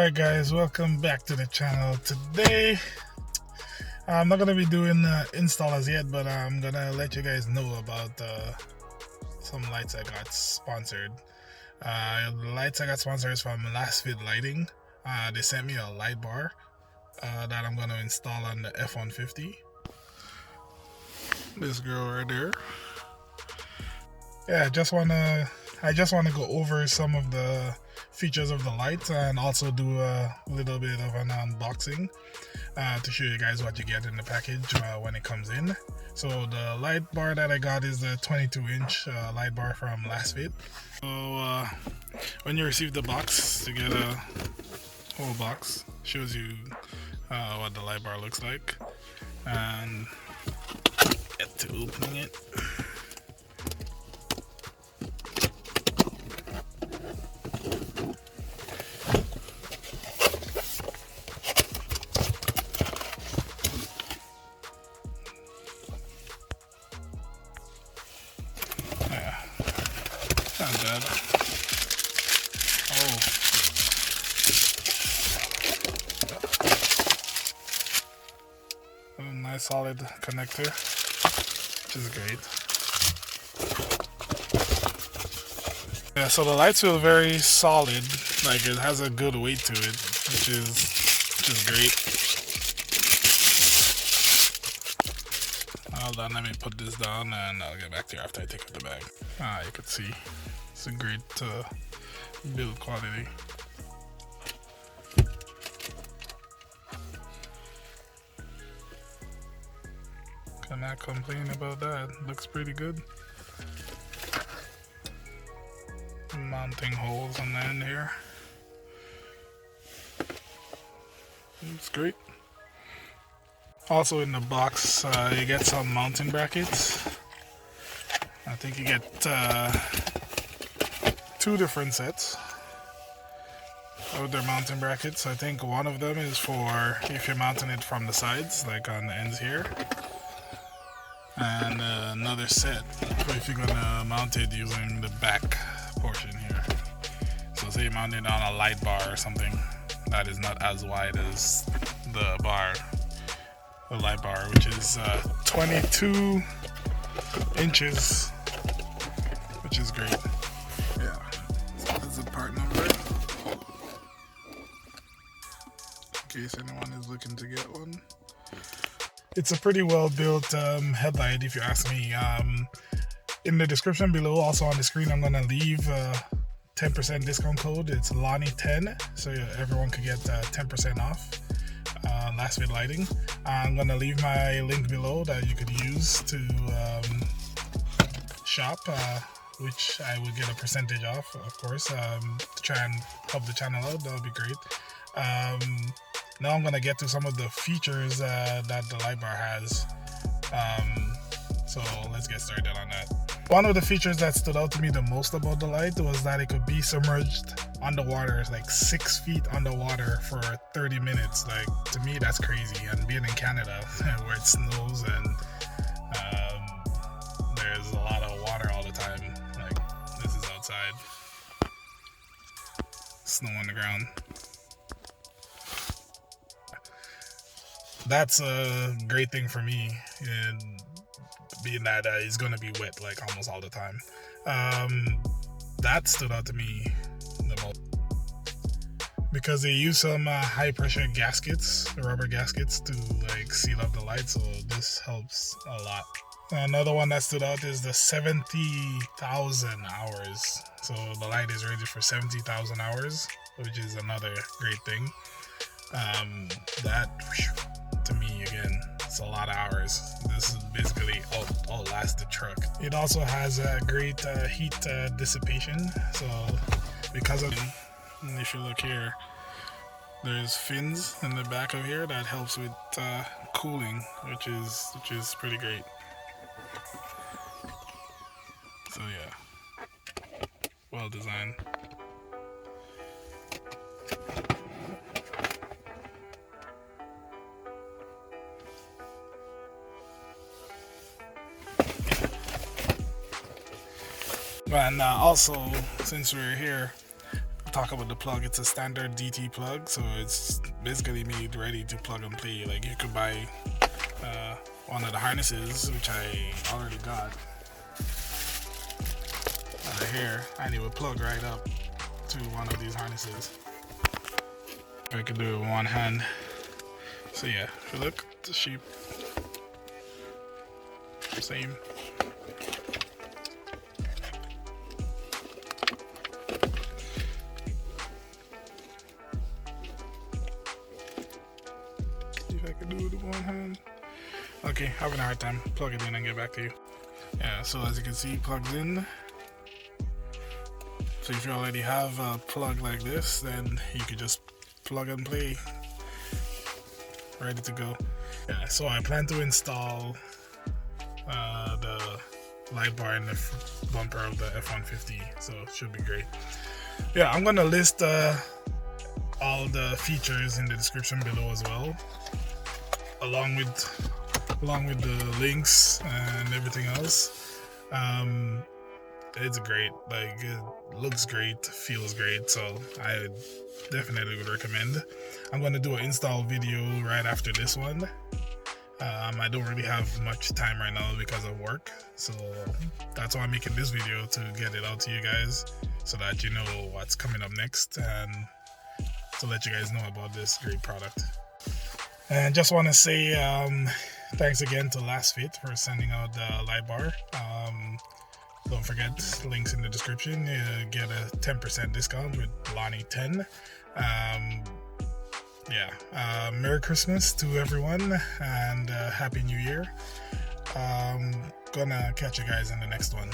Alright guys, welcome back to the channel. Today I'm not going to be doing install as yet, but I'm going to let you guys know about some lights I got sponsored. The lights I got sponsored is from Lasfit lighting. They sent me a light bar that I'm going to install on the F-150. This girl right there. Yeah, I just want to go over some of the features of the lights and also do a little bit of an unboxing to show you guys what you get in the package when it comes in. So the light bar that I got is the 22-inch light bar from Lasfit. So when you receive the box, you get a whole box. Shows you what the light bar looks like, and get to opening it. Not bad. Oh. A nice solid connector, which is great. Yeah, so the lights feel very solid, like it has a good weight to it, which is great. Hold on, let me put this down and I'll get back to you after I take out the bag. You can see it's a great build quality. Cannot complain about that. Looks pretty good. Mounting holes on the end here. It's great. Also in the box, you get some mounting brackets. I think you get two different sets of their mounting brackets. I think one of them is for if you're mounting it from the sides, like on the ends here, and another set for if you're gonna mount it using the back portion here. So say you mount it on a light bar or something that is not as wide as the light bar, which is 22 inches, which is great. Yeah, so that's the part number in case anyone is looking to get one. It's a pretty well built headlight, if you ask me. In the description below, also on the screen, I'm gonna leave 10% discount code. It's Lonnie10, so everyone could get 10% off Lasfit lighting. I'm gonna leave my link below that you could use to shop, which I will get a percentage off, of course, to try and help the channel out. That would be great. Now I'm gonna get to some of the features that the light bar has. So let's get started on that. One of the features that stood out to me the most about the light was that it could be submerged underwater, like 6 feet underwater for 30 minutes. Like, to me, that's crazy. And being in Canada where it snows and there's a lot of water all the time, like this is outside, snow on the ground. That's a great thing for me, and being that it's going to be wet like almost all the time. That stood out to me the most because they use some high pressure gaskets, rubber gaskets, to like seal up the light, so this helps a lot. Another one that stood out is the 70,000 hours. So the light is rated for 70,000 hours, which is another great thing. That to me, again, it's a lot of hours. This is basically outlast the truck. It also has a great heat dissipation. So because of, if you look here, there's fins in the back of here that helps with cooling, which is pretty great. So yeah, well designed. And also, since we're here, talk about the plug. It's a standard DT plug, so it's basically made ready to plug and play. Like you could buy one of the harnesses, which I already got here, and it would plug right up to one of these harnesses. I could do it with one hand. So yeah, if you look, the shape same. See if I can do it with one hand. Okay, having a hard time. Plug it in and get back to you. Yeah, so as you can see, plugs in. So if you already have a plug like this, then you could just plug and play. Ready to go. Yeah, so I plan to install the light bar in the bumper of the F-150, so it should be great. Yeah, I'm gonna list all the features in the description below as well, along with the links and everything else. It's great. Like, it looks great, feels great, so I definitely would recommend. I'm going to do an install video right after this one. I don't really have much time right now because of work, so that's why I'm making this video, to get it out to you guys so that you know what's coming up next and to let you guys know about this great product. And just want to say thanks again to Lasfit for sending out the light bar. Don't forget, links in the description. You get a 10% discount with Lonnie10. Merry Christmas to everyone, and Happy New Year. Gonna catch you guys in the next one.